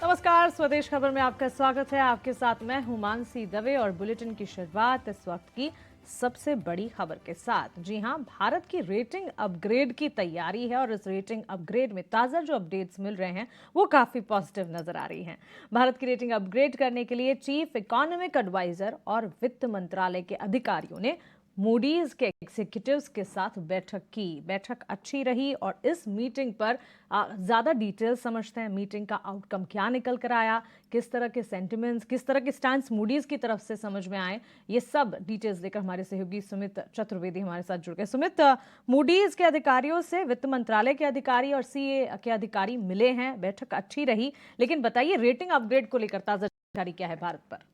नमस्कार, स्वदेश खबर में आपका स्वागत है। आपके साथ मैं हूं मानसी दवे और बुलेटिन की शुरुआत इस वक्त की सबसे बड़ी खबर के साथ। जी हां, भारत की रेटिंग अपग्रेड की तैयारी है और इस रेटिंग अपग्रेड में ताजा जो अपडेट्स मिल रहे हैं वो काफी पॉजिटिव नजर आ रही हैं। भारत की रेटिंग अपग्रेड करने के लिए चीफ इकोनॉमिक एडवाइजर और वित्त मंत्रालय के अधिकारियों ने मूडीज के एग्जीक्यूटिव्स के साथ बैठक की। बैठक अच्छी रही और इस मीटिंग पर ज्यादा डिटेल समझते हैं। मीटिंग का आउटकम क्या निकल कर आया, किस तरह के सेंटिमेंट्स, किस तरह के स्टैंड्स मूडीज की तरफ से समझ में आए, ये सब डिटेल्स देकर हमारे सहयोगी सुमित चतुर्वेदी हमारे साथ जुड़ गए। सुमित, मूडीज के अधिकारियों से वित्त मंत्रालय के अधिकारी और सीए के अधिकारी मिले हैं, बैठक अच्छी रही, लेकिन बताइए रेटिंग अपग्रेड को लेकर ताजा जानकारी क्या है भारत पर?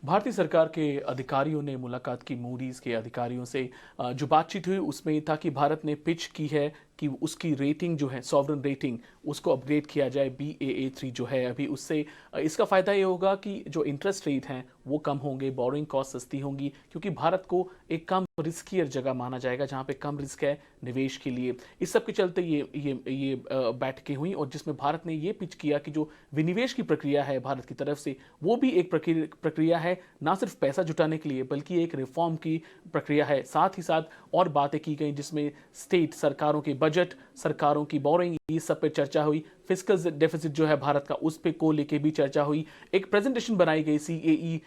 भारतीय सरकार के अधिकारियों ने मुलाकात की मूडीज के अधिकारियों से। जो बातचीत हुई उसमें ये था कि भारत ने पिच की है कि उसकी रेटिंग जो है सॉवरन रेटिंग उसको अपग्रेड किया जाए Baa3 जो है अभी उससे। इसका फ़ायदा ये होगा कि जो इंटरेस्ट रेट हैं वो कम होंगे, बोरिंग कॉस्ट सस्ती होंगी, क्योंकि भारत को एक कम रिस्कियर जगह माना जाएगा जहाँ पे कम रिस्क है निवेश के लिए। इस सब के चलते ये बैठकें हुई और जिसमें भारत ने ये पिच किया कि जो विनिवेश की प्रक्रिया है भारत की तरफ से वो भी एक प्रक्रिया है, ना सिर्फ पैसा जुटाने के लिए बल्कि एक रिफॉर्म की प्रक्रिया है। साथ ही साथ और बातें की गई जिसमें स्टेट सरकारों के बजट, सरकारों की बोरिंग, ये सब पे चर्चा हुई। फिस्कल डेफिसिट जो है भारत का उस पे को लेके भी चर्चा हुई। एक प्रेजेंटेशन बनाई गई CAE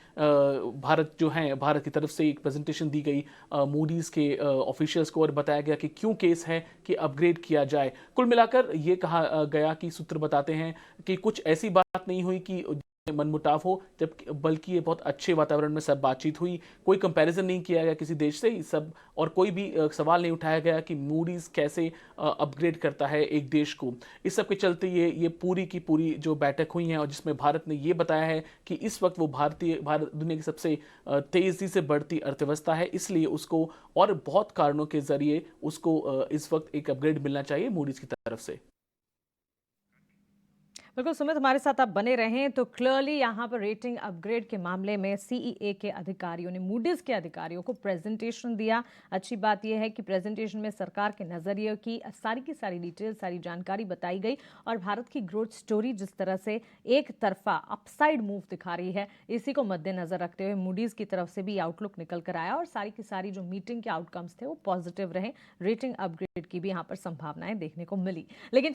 भारत की तरफ से एक प्रेजेंटेशन दी गई मूडीज के ऑफिशियल्स को और बताया गया कि क्यों केस है कि अपग्रेड किया जाए। कुल मिलाकर ये कहा गया कि सूत्र बताते हैं कि कुछ ऐसी बात नहीं हुई कि मनमुटाव हो, जब बल्कि ये बहुत अच्छे वातावरण में सब बातचीत हुई। कोई कंपैरिजन नहीं किया गया किसी देश से सब, और कोई भी सवाल नहीं उठाया गया कि मूडीज कैसे अपग्रेड करता है एक देश को। इस सब के चलते ये पूरी की पूरी जो बैठक हुई है और जिसमें भारत ने ये बताया है कि इस वक्त वो भारत दुनिया की सबसे तेजी से बढ़ती अर्थव्यवस्था है, इसलिए उसको और बहुत कारणों के जरिए उसको इस वक्त एक अपग्रेड मिलना चाहिए मूडीज की तरफ से। बिल्कुल सुमित, हमारे साथ आप बने रहें। तो क्लियरली यहाँ पर रेटिंग अपग्रेड के मामले में सीईए के अधिकारियों ने मूडीज के अधिकारियों को प्रेजेंटेशन दिया। अच्छी बात यह है कि प्रेजेंटेशन में सरकार के नजरिए की सारी डिटेल, सारी जानकारी बताई गई और भारत की ग्रोथ स्टोरी जिस तरह से एक तरफा अपसाइड मूव दिखा रही है, इसी को मद्देनजर रखते हुए मूडीज की तरफ से भी आउटलुक निकल कर आया और सारी की सारी जो मीटिंग के आउटकम्स थे वो पॉजिटिव रहे। रेटिंग अपग्रेड की भी यहाँ पर संभावनाएं देखने को मिली। लेकिन